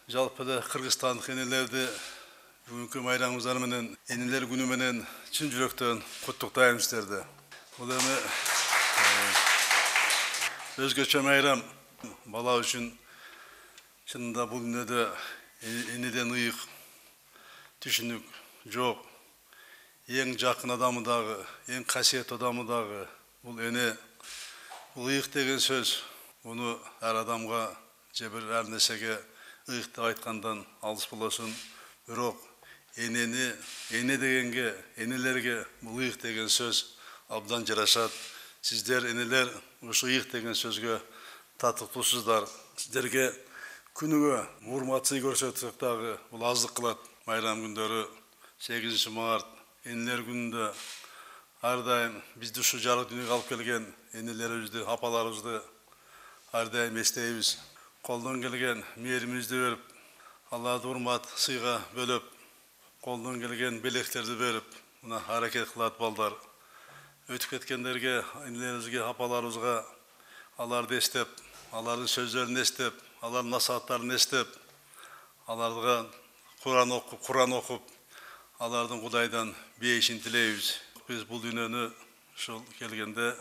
жалпы да Кыргызстандык энелерди бүгүнкү майрамыңыздар менен, энелер күнү менен чын жүрөктөн куттуктайм сиздерди. Бул эми өзгөчө майрам бала үчүн чынында бул дүйнөдө энеден ыйык түшүнүк жок. Эң жакын адамы дагы, эң касиеттүү адамы дагы бул эне. Бул ыйык деген сөз, буну ар адамга же бир ар нерсеге ыйык деп айткандан алыс болосун. Бирок эне дегенге, энелерге бул ыйык деген сөз абдан жарашат. Сиздер энелер ушу ыйык деген сөзгө татыктуусуздар. Сиздерге күнүгө урмат сый көрсөтсөк дагы бул аздык кылат. Майрам күндөрү 8 март энелер күнүндө ар дайым бизди ушу жарык дүйнөгө алып келген энелерибизди, апаларыбызды ар дайым эстейбиз. Колдон келген мээримизди берип, Аллахты урмат сыйга бөлөп, колдон келген белектерди берип, мына аракет кылат балдар. Өтүп кеткендерге, энелерибизге, апаларыбызга аларды эстеп, алардын сөздөрүн эстеп, алардын насааттарын эстеп, аларга Куран окуп, алардын Кудайдан бейишин тилейбиз. Биз бул дүйнөнү ушул келгенде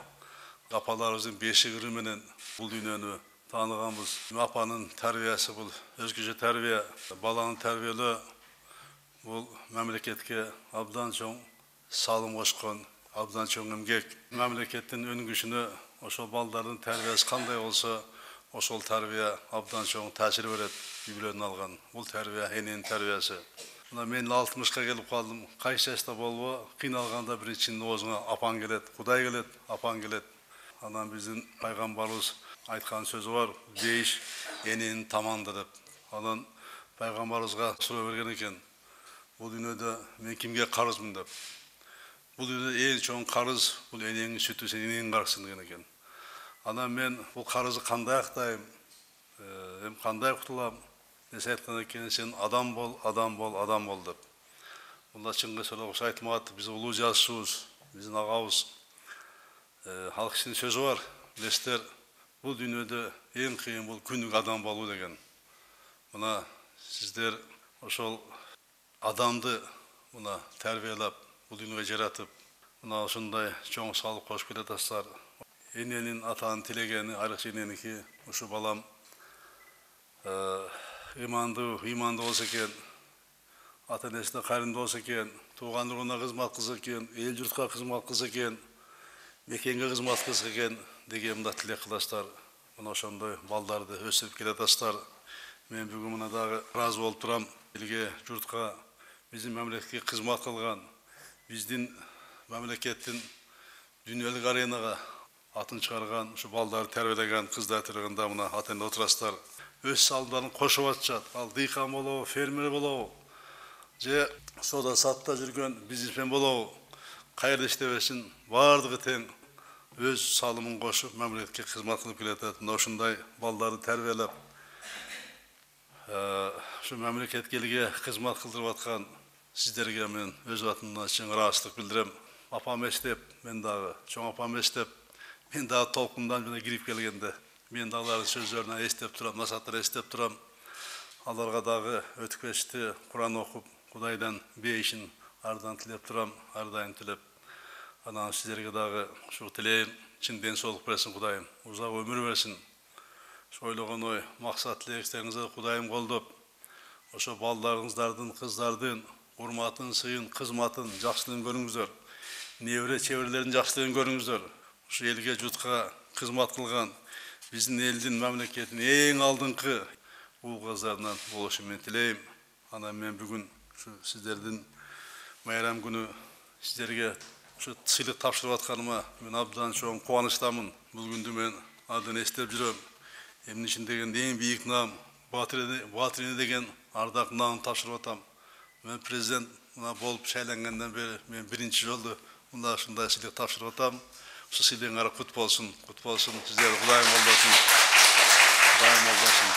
апаларыбыздын бешигири менен бул дүйнөнү тааныганбыз. Апанын тарбиясы бул өзгөчө тарбия. Баланы тарбиялоо бул мамлекетке абдан чоң салым кошкон, абдан чоң эмгек. Мамлекеттин өнүгүшүнө ошол балдардын тарбиясы кандай болсо, ошол тарбия абдан чоң таасир берет. Библиядан алган бул тарбия эненин тарбиясы. Мына мен 60-ка келип калдым. Кайсы жашта болбо, кыйналганда биринчи оозуңа апаң келет, Кудай келет, апаң келет. Анан биздин пайгамбарыбыз айткан сөзү бар, бейиш эненин таманында деп. Анан пайгамбарыбызга суроо берген экен, бул дүйнөдө мен кимге карызмын деп. Бул дүйнөдө эң чоң карыз бул энеңдин сүтү, сен энеңдин карызсың деген экен. Анан мен бул карызды кандай актайм, кандай кутулам? Десе айткан экен, сен адам бол, адам бол, адам бол деп. Бунда Чыңгыз Соолоков айтылмат, биз улуу жазуучубуз, биздин агабыз. Ал кишинин сөзү бар, билесиздер, бул дүйнөдө эң кыйын бул күнүк адам болуу деген. Мына сиздер ошол адамды мына тарбиялап, бул дүйнөгө жаратып, мына ушундай чоң салып кошуп келатасыздар. Эненин атанын тилегени, айрыкча эненики, ушу балам имандуу болсо экен, ата энесине кайрымдуу болсо экен, тууган уруна кызмат кылса экен, эл журтка кызмат кылса экен, мекенге кызмат кылса экен деген мында тилек кыласыздар. Мына ошондой балдарды өсүрүп келатасыздар. Мен бүгүн мына дагы ыраазы болуп турам. Элге, журтка, биздин мамлекетке кызмат кылган, биздин мамлекеттин дүйнөлүк аренага атын чыгарган, ушу балдарды тарбиялаган, кыздар тырыгында мына ата эне отурасыздар. Өз салымдарын кошуп атышат. Ал дыйкан болобу, фермер болобу, же соода саттыкта жүргөн бизнесмен болобу, кайерде иштебесин, баардыгы тең өз салымын кошуп, мамлекетке кызмат кылып келатат. Мына ушундай балдарды тарбиялап, ушу мамлекетке элге кызмат кылдырып аткан сиздерге мен өз атымдан чын ыраазычылык билдирем. Апам эстеп, мен дагы, чоң апам эстеп, мен дагы толкундан жана кирип келгенде, мен дагы сөздөрүн эстеп турам, насааттарын эстеп турам. Аларга дагы өтүкпөстү Куран окуп, Кудайдан бейишин ардан тилеп турам, ар дайым тилеп. Анан сиздерге дагы ушу тилейм, чын ден соолук берсин Кудайым, узак өмүр берсин. Ойлогон ой, максат тилегиңизди Кудайым колдоп, ошо балдарыңыздардын, кыздардын урматын, сыйын, кызматын, жакшылыгын көрүңүздөр. Небере чеберлердин жакшылыгын көрүңүздөр. Ушу элге, журтка кызмат кылган, биздин элдин, мамлекеттин эң алдыңкы уул кыздарынан болушун мен тилейм. Анан мен бүгүн сиздердин майрам күнү сиздерге ушу сыйлык тапшырып атканыма мен абдан чоң кубанычтамын. Бул күндү мен абдан эстеп жүрөм. Эмне үчүн дегенде эң бийик наам, Батыр эне деген ардак наам тапшырып атам. Мен президент болуп шайлангандан бери мен биринчи жолу мына ушундай сыйлык тапшырып атам. Ушу сыйлыгыңар кут болсун, сиздер Кудайым колдосун. Кудайым колдосун.